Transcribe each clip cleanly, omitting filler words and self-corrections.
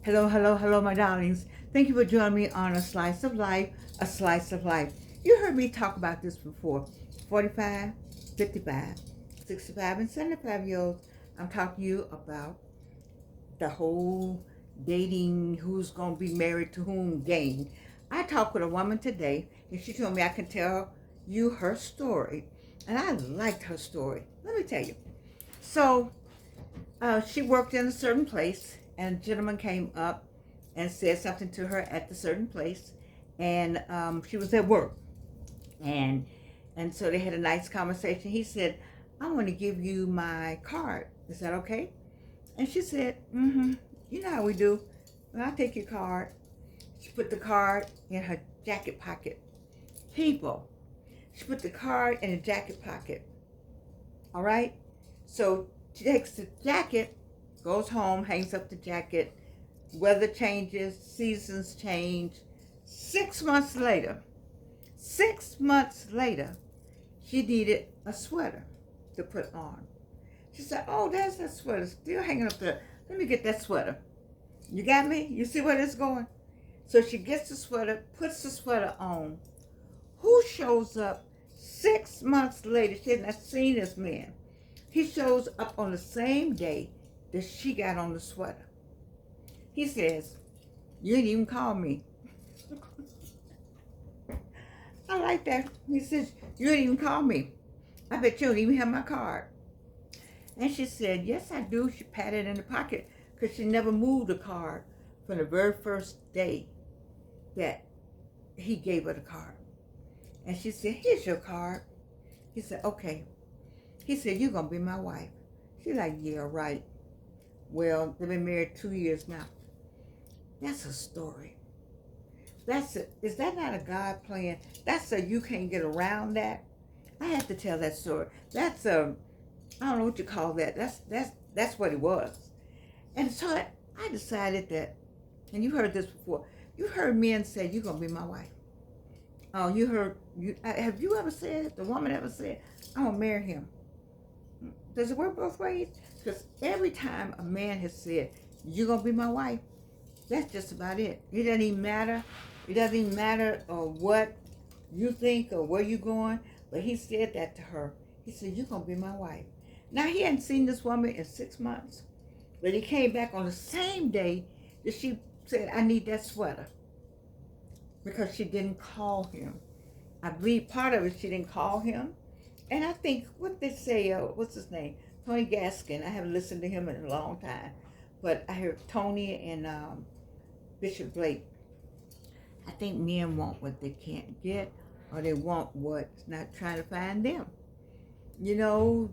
Hello, hello, hello, my darlings. Thank you for joining me on A Slice of Life, A Slice of Life. You heard me talk about this before. 45, 55, 65, and 75 years old. I'm talking to you about the whole dating, who's going to be married to whom game. I talked with a woman today, and she told me I can tell you her story. And I liked her story. Let me tell you. So, she worked in a certain place, and a gentleman came up and said something to her at the certain place, and she was at work, and so they had a nice conversation. He said, "I want to give you my card. Is that okay?" And she said, "Mm-hmm. You know how we do. Well, I'll take your card." She put the card in her jacket pocket. People, she put the card in her jacket pocket. All right. So she takes the jacket, goes home, hangs up the jacket. Weather changes, seasons change. 6 months later, 6 months later, she needed a sweater to put on. She said, "Oh, there's that sweater still hanging up there. Let me get that sweater." You got me? You see where this is going? So she gets the sweater, puts the sweater on. Who shows up 6 months later? She had not seen this man. He shows up on the same day that she got on the sweater. He says, "You didn't even call me." I like that. He says, "You didn't even call me. I bet you don't even have my card." And she said, "Yes, I do." She patted it in the pocket because she never moved the card from the very first day that he gave her the card. And she said, "Here's your card." He said, "Okay." He said, "You're going to be my wife." She's like, "Yeah, right." Well, they've been married 2 years now. That's a story. Is that not a God plan? That's a you can't get around that. I have to tell that story. That's a I don't know what you call that. That's what it was. And so I decided that, and you heard this before. You heard men say, "You're gonna be my wife." Oh, you heard you have you ever said, the woman ever said, "I'm gonna marry him"? Does it work both ways? Because every time a man has said, "You're gonna be my wife," that's just about it. It doesn't even matter. It doesn't even matter what you think or where you're going. But he said that to her. He said, "You're going to be my wife." Now, he hadn't seen this woman in 6 months. But he came back on the same day that she said, "I need that sweater." Because she didn't call him. I believe part of it, she didn't call him. And I think, what they say, what's his name? Tony Gaskin. I haven't listened to him in a long time. But I heard Tony and Bishop Blake. I think men want what they can't get, or they want what's not trying to find them. You know,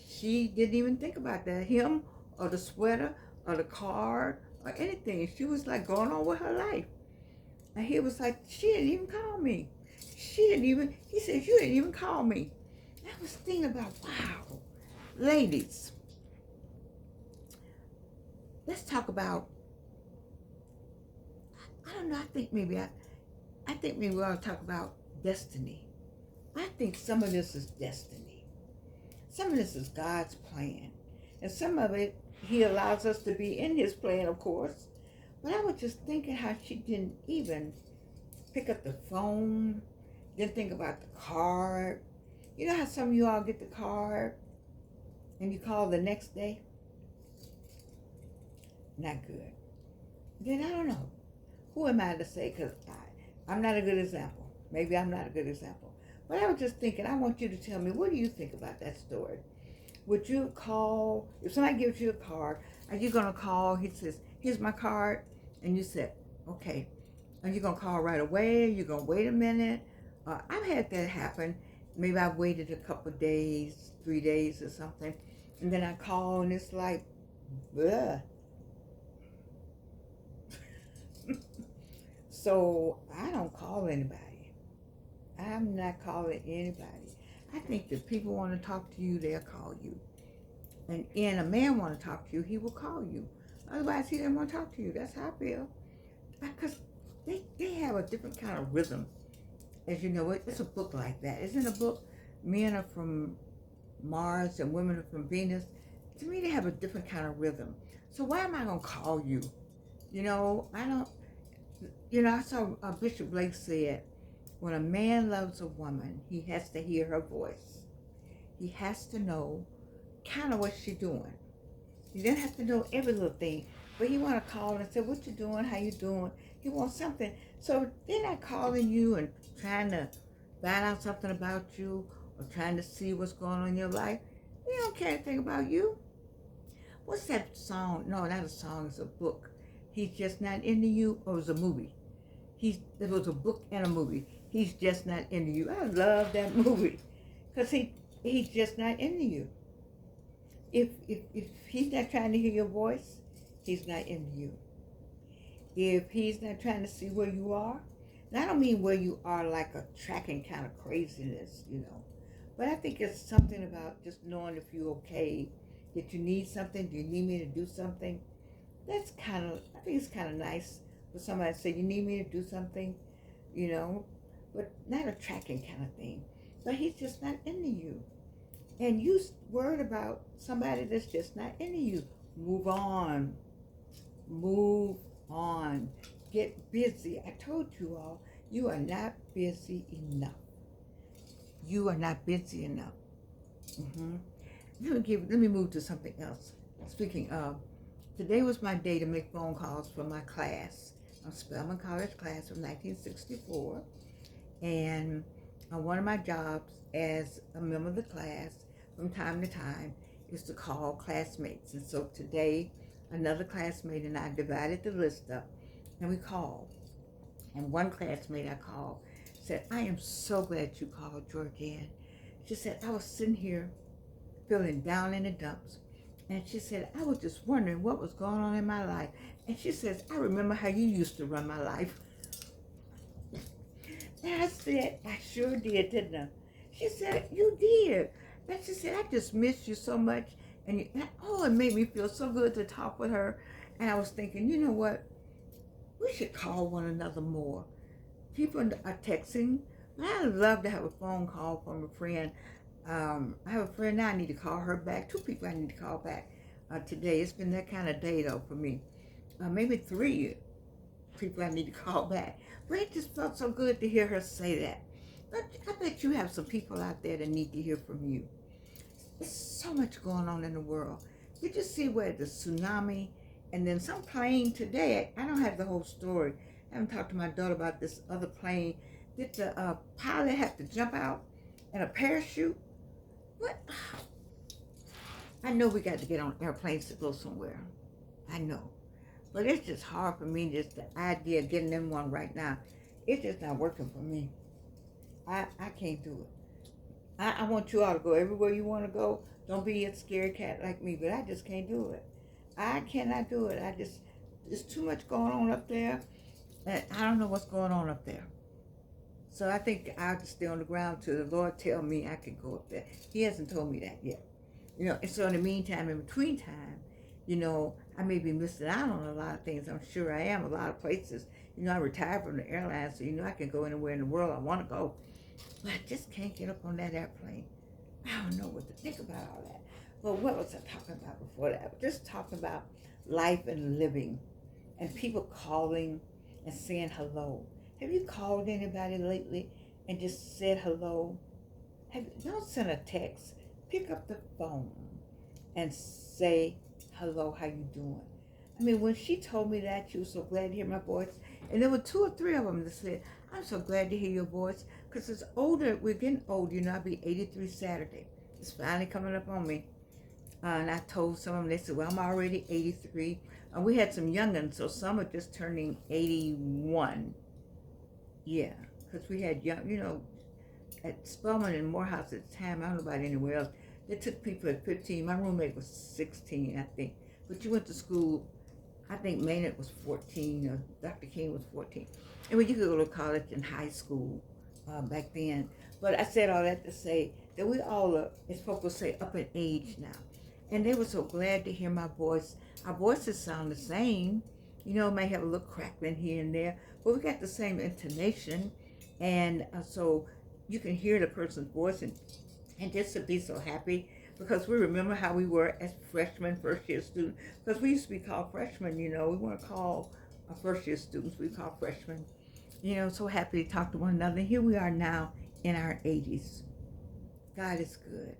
she didn't even think about that, him or the sweater or the card or anything. She was like going on with her life. And he was like, "She didn't even call me. He said, "You didn't even call me." I was thinking about, wow, ladies, let's talk about, I don't know, I think maybe we ought to talk about destiny. I think some of this is destiny. Some of this is God's plan. And some of it, he allows us to be in his plan, of course. But I was just thinking how she didn't even pick up the phone, didn't think about the card. You know how some of you all get the card and you call the next day? Not good. Then I don't know. Who am I to say? Because I'm not a good example. Maybe I'm not a good example. But I was just thinking, I want you to tell me, what do you think about that story? Would you call, if somebody gives you a card, are you going to call? He says, "Here's my card." And you said, "Okay." Are you going to call right away? Are you going to wait a minute? I've had that happen. Maybe I waited a couple of days, 3 days or something. And then I call and it's like, ugh. So I don't call anybody. I'm not calling anybody. I think if people want to talk to you, they'll call you. And a man want to talk to you, he will call you. Otherwise, he doesn't want to talk to you. That's how I feel. Because they have a different kind of rhythm. As you know, it's a book like that. Isn't a book, men are from Mars and women are from Venus? To me, they have a different kind of rhythm. So why am I going to call you I don't, I saw Bishop Blake said, when a man loves a woman, he has to hear her voice. He has to know kind of what she's doing. He doesn't have to know every little thing, but he want to call and say, what you doing, how you doing? He wants something. So they're not calling you and trying to find out something about you or trying to see what's going on in your life. They don't care anything about you. What's that song? No, not a song, it's a book. He's just not into you, or it was a movie. It was a book and a movie. He's just not into you. I love that movie because he's just not into you. If he's not trying to hear your voice, he's not into you. If he's not trying to see where you are, and I don't mean where you are like a tracking kind of craziness, but I think it's something about just knowing if you're okay, that you need something, do you need me to do something? I think it's kind of nice for somebody to say, you need me to do something, but not a tracking kind of thing. But he's just not into you. And you worried about somebody that's just not into you. Move on. Move on. Get busy. I told you all, you are not busy enough. You are not busy enough. Let me move to something else. Speaking of, today was my day to make phone calls for my class. I'm Spelman College class from 1964. And one of my jobs as a member of the class from time to time is to call classmates. And so today, another classmate and I divided the list up and we called. And one classmate I called said, I am so glad you called, Georgianne. She said, I was sitting here feeling down in the dumps. And she said, I was just wondering what was going on in my life. And she says, I remember how you used to run my life. And I said, I sure did, didn't I? She said, you did. And she said, I just missed you so much. And it made me feel so good to talk with her. And I was thinking, you know what? We should call one another more. People are texting, but I'd love to have a phone call from a friend. I have a friend now, I need to call her back. 2 people I need to call back today. It's been that kind of day, though, for me. Maybe 3 people I need to call back. But it just felt so good to hear her say that. But I bet you have some people out there that need to hear from you. There's so much going on in the world. Did you see where the tsunami and then some plane today, I don't have the whole story. I haven't talked to my daughter about this other plane. Did the pilot have to jump out in a parachute? What? I know we got to get on airplanes to go somewhere. I know. But it's just hard for me, just the idea of getting in one right now. It's just not working for me. I can't do it. I want you all to go everywhere you want to go. Don't be a scared cat like me, but I just can't do it. I cannot do it. There's too much going on up there, and I don't know what's going on up there. So I think I'll just stay on the ground till the Lord tell me I can go up there. He hasn't told me that yet. And so in the meantime, in between time, I may be missing out on a lot of things. I'm sure I am, a lot of places. I retired from the airline, so I can go anywhere in the world I want to go. But I just can't get up on that airplane. I don't know what to think about all that. But what was I talking about before that? Just talking about life and living and people calling and saying hello. Have you called anybody lately and just said hello? Don't send a text. Pick up the phone and say hello, how you doing? I mean, when she told me that, she was so glad to hear my voice. And there were 2 or 3 of them that said, I'm so glad to hear your voice. Because it's older, we're getting old. I'll be 83 Saturday. It's finally coming up on me. And I told some of them, they said, well, I'm already 83. We had some young'uns, so some are just turning 81. Yeah, because we had young, at Spelman and Morehouse at the time, I don't know about anywhere else, they took people at 15. My roommate was 16, I think. But you went to school, I think Maynard was 14, or Dr. King was 14. And when you could go to college and high school back then. But I said all that to say that we all are, it's supposed to say, up in age now. And they were so glad to hear my voice. Our voices sound the same. It may have a little crackling here and there, but we got the same intonation. And so you can hear the person's voice and just to be so happy because we remember how we were as freshmen, first year students, because we used to be called freshmen, we weren't called first year students, we were called freshmen. So happy to talk to one another. Here we are now in our 80s. God is good.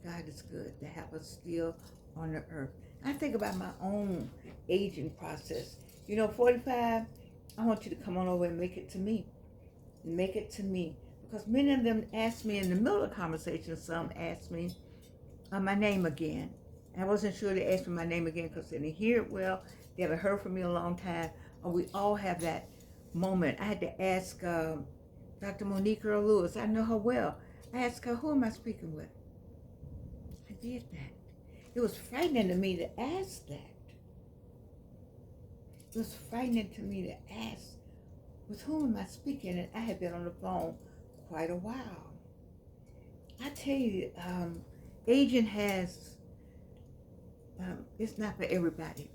God is good to have us still on the earth. I think about my own aging process. 45, I want you to come on over and make it to me. Make it to me. Because many of them asked me in the middle of the conversation, some asked me my name again. I wasn't sure they asked me my name again because they didn't hear it well. They haven't heard from me in a long time. Or we all have that moment. I had to ask Dr. Monique Earl Lewis. I know her well. I asked her, who am I speaking with? I did that. It was frightening to me to ask that. It was frightening to me to ask, with whom am I speaking? And I had been on the phone quite a while. I tell you, aging has, it's not for everybody.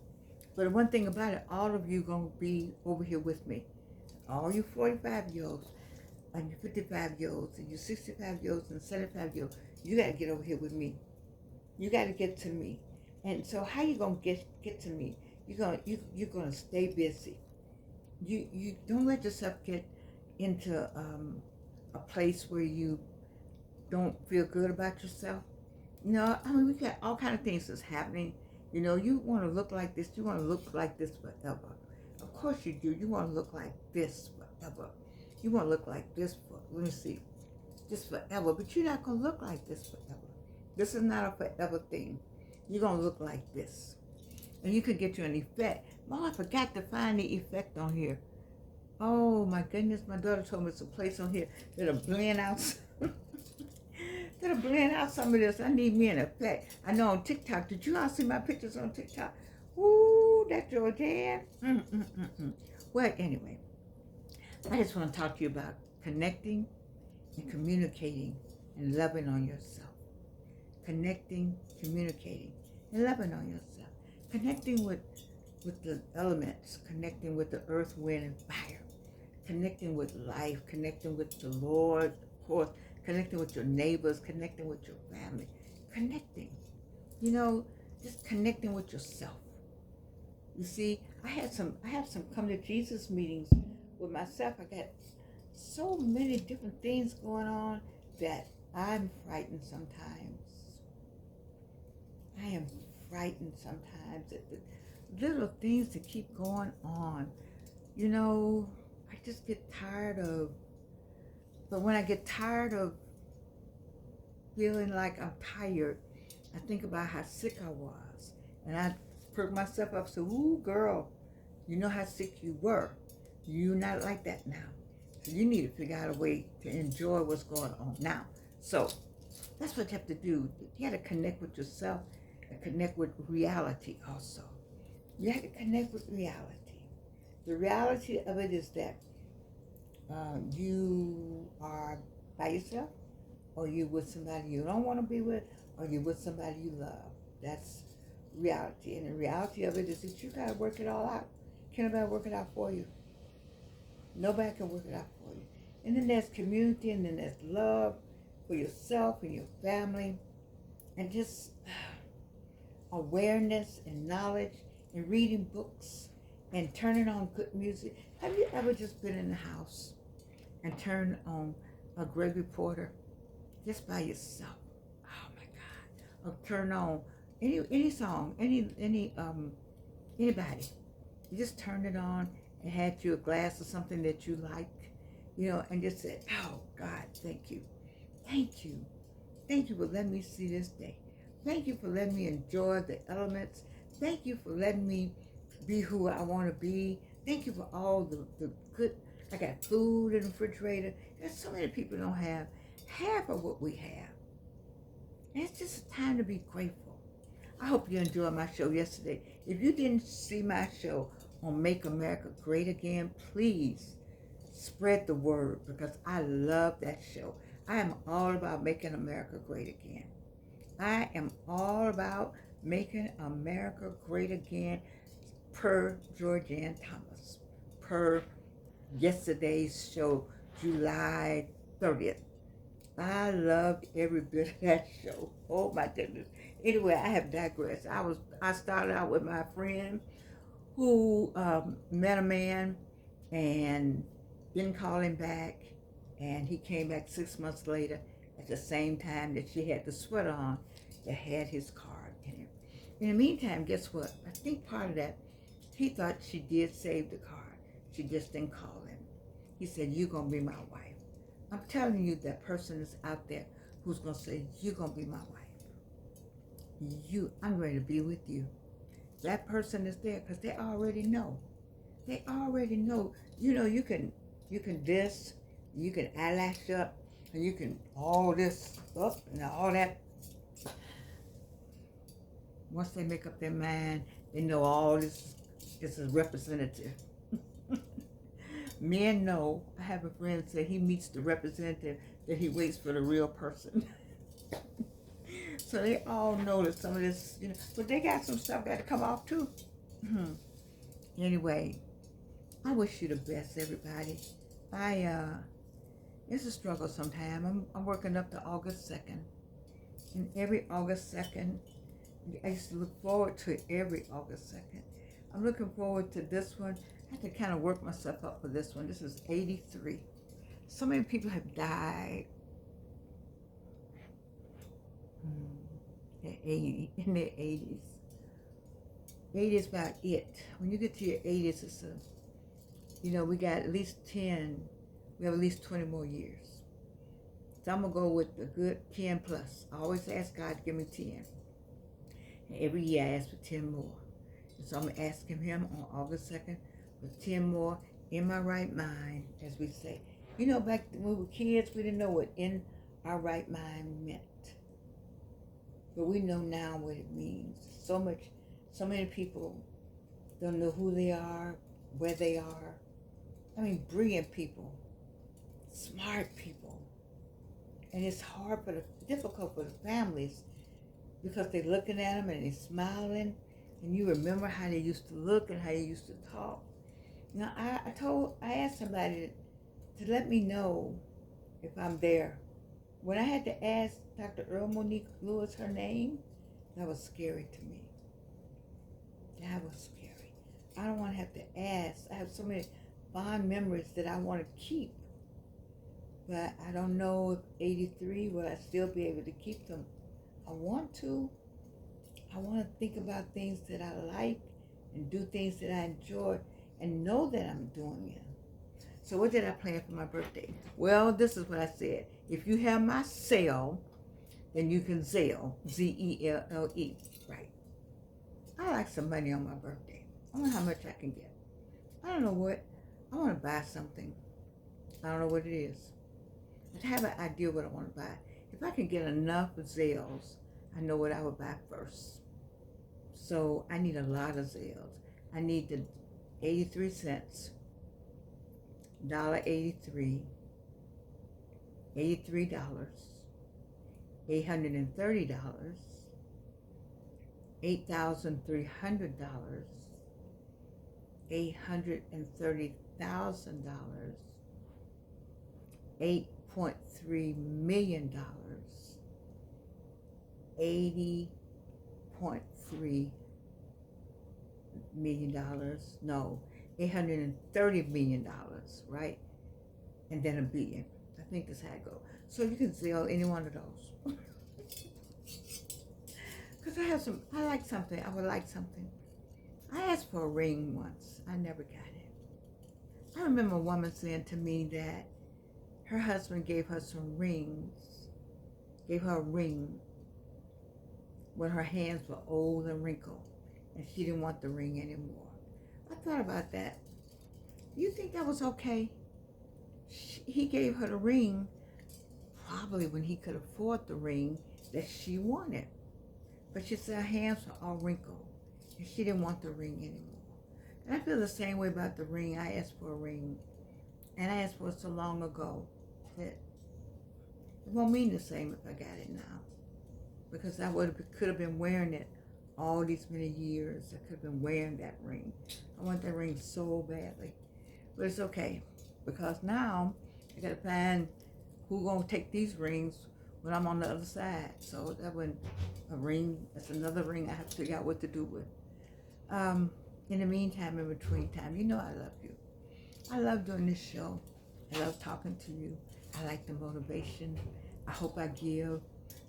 But the one thing about it, all of you going to be over here with me. All you 45-year-olds, and your 55-year-olds, and your 65-year-olds, and 75-year-olds, you got to get over here with me. You got to get to me. And so how you going to get to me? You're gonna stay busy. You don't let yourself get into a place where you don't feel good about yourself. We got all kind of things that's happening. You want to look like this. You want to look like this forever. Of course you do. You want to look like this forever. You want to look like this just forever. But you're not going to look like this forever. This is not a forever thing. You're going to look like this. And you could get you an effect. I forgot to find the effect on here. Oh my goodness, my daughter told me it's a place on here that'll blend out some of this. I need me an effect. I know on TikTok. Did you all see my pictures on TikTok? Ooh, that Georgianne. Well, anyway, I just want to talk to you about connecting and communicating and loving on yourself. Connecting, communicating, and loving on yourself. Connecting with the elements, connecting with the earth, wind, and fire. Connecting with life, connecting with the Lord, of course, connecting with your neighbors, connecting with your family. Connecting. Just connecting with yourself. You see, I have some come to Jesus meetings with myself. I got so many different things going on that I'm frightened sometimes. I am frightened sometimes at the little things that keep going on. I just get tired of, but when I get tired of feeling like I'm tired, I think about how sick I was. And I perk myself up, so, ooh, girl, you know how sick you were. You're not like that now. So you need to figure out a way to enjoy what's going on now. So that's what you have to do. You got to connect with yourself and connect with reality also. You have to connect with reality. The reality of it is that you are by yourself, or you with somebody you don't want to be with, or you with somebody you love. That's reality. And the reality of it is that you got to work it all out. Can't nobody work it out for you. Nobody can work it out for you. And then there's community, and then there's love for yourself and your family, and just awareness and knowledge, and reading books and turning on good music. Have you ever just been in the house and turned on a Greg Reporter just by yourself? Oh my God. Or turn on any song, anybody. You just turned it on and had you a glass of something that you like, and just said, oh God, thank you. Thank you. Thank you for letting me see this day. Thank you for letting me enjoy the elements. Thank you for letting me be who I want to be. Thank you for all the good. I got food in the refrigerator. There's so many people don't have half of what we have. And it's just a time to be grateful. I hope you enjoyed my show yesterday. If you didn't see my show on Make America Great Again, please spread the word, because I love that show. I am all about making America great again. I am all about making America great again, per Georgianne Thomas, per yesterday's show, July 30th. I loved every bit of that show. Oh my goodness. Anyway, I have digressed. I started out with my friend who met a man and didn't call him back, and he came back 6 months later at the same time that she had the sweater on that had his card in it. In the meantime, guess what? I think part of that, he thought she did save the card. She just didn't call him. He said, "You're going to be my wife." I'm telling you, that person is out there who's going to say, "You're going to be my wife. I'm ready to be with you." That person is there because they already know. They already know. You can this, you can eyelash up, and you can all this up and all that. Once they make up their mind, they know all this is representative. Men know. I have a friend say he meets the representative, that he waits for the real person. So they all know that some of this, but they got some stuff got to come off too. Anyway, I wish you the best, everybody. It's a struggle sometime. I'm working up to August 2nd. And every August 2nd, I used to look forward to every August 2nd. I'm looking forward to this one. I have to kind of work myself up for this one. This is 83. So many people have died in their 80s. 80 is about it. When you get to your 80s, it's we got at least 10, we have at least 20 more years. So I'm going to go with the good 10 plus. I always ask God to give me 10. And every year I ask for 10 more. And so I'm asking him on August 2nd for 10 more in my right mind, as we say. Back when we were kids, we didn't know what in our right mind meant. But we know now what it means. So many people don't know who they are, where they are. I mean, brilliant people, smart people. And it's difficult for the families, because they're looking at them and they're smiling, and you remember how they used to look and how they used to talk. I asked somebody to let me know if I'm there. When I had to ask Dr. Earl Monique Lewis her name, that was scary to me. That was scary. I don't want to have to ask. I have so many fond memories that I want to keep. But I don't know if 83, will I still be able to keep them. I want to. I want to think about things that I like and do things that I enjoy and know that I'm doing them. So what did I plan for my birthday? Well, this is what I said. If you have my cell, then you can Zelle, Zelle, right? I like some money on my birthday. I wonder how much I can get. I don't know what. I want to buy something. I don't know what it is. I have an idea what I want to buy. If I can get enough Zelles, I know what I would buy first. So I need a lot of Zelles. I need the 83 cents, $1.83, $83, $830, $8,300, $830,000, $8.3 million, $80.3 million, no, $830 million, right? And then a billion. I think that's how it goes. So you can sell any one of those. Because I like something. I would like something. I asked for a ring once. I never got it. I remember a woman saying to me that her husband gave her some rings, gave her a ring when her hands were old and wrinkled, and she didn't want the ring anymore. I thought about that. You think that was okay? He gave her the ring probably when he could afford the ring that she wanted. But she said her hands were all wrinkled, and she didn't want the ring anymore. And I feel the same way about the ring. I asked for a ring, and I asked for it so long ago that it won't mean the same if I got it now. Because I could have been wearing it all these many years. I could have been wearing that ring. I want that ring so badly. But it's okay, because now I got to find who gonna take these rings when I'm on the other side? So that wasn't a ring. That's another ring I have to figure out what to do with. In the meantime, in between time, you know I love you. I love doing this show. I love talking to you. I like the motivation. I hope I give.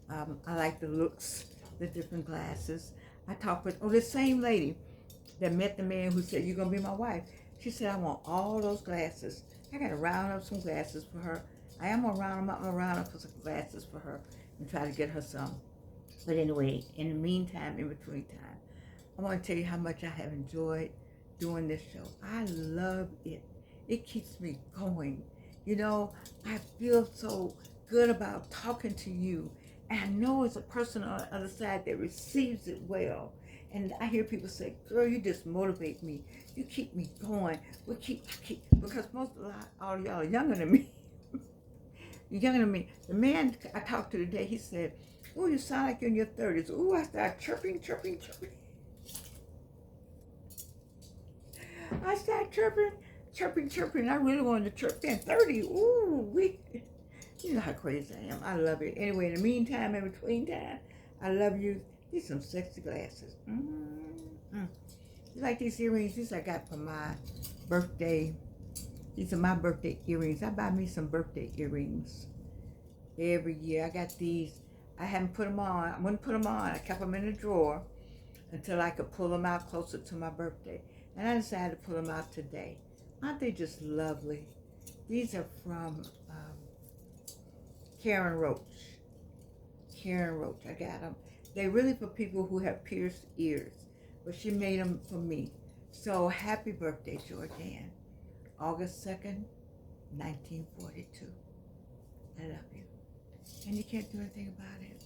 I like the looks, the different glasses. I talk with, this same lady that met the man who said, you're going to be my wife. She said, I want all those glasses. I got to round up some glasses for her. I am going to round them up. I'm going to round up some glasses for her and try to get her some. But anyway, in the meantime, in between time, I want to tell you how much I have enjoyed doing this show. I love it. It keeps me going. You know, I feel so good about talking to you. And I know it's a person on the other side that receives it well. And I hear people say, girl, you just motivate me. You keep me going. Because all of y'all are younger than me. You're younger than me. The man I talked to today, he said, oh, you sound like you're in your 30s. Oh, I started chirping. I started chirping. I really wanted to chirp then. 30. Ooh, you know how crazy I am. I love it. Anyway, in the meantime, in between time, I love you. These some sexy glasses. You like these earrings? These I got for my birthday. These are my birthday earrings. I buy me some birthday earrings every year. I got these. I haven't put them on. I wouldn't put them on. I kept them in a drawer until I could pull them out closer to my birthday. And I decided to pull them out today. Aren't they just lovely? These are from Karen Roach. I got them. They're really for people who have pierced ears, but she made them for me. So happy birthday, Georgianne. August 2nd, 1942. I love you. And you can't do anything about it.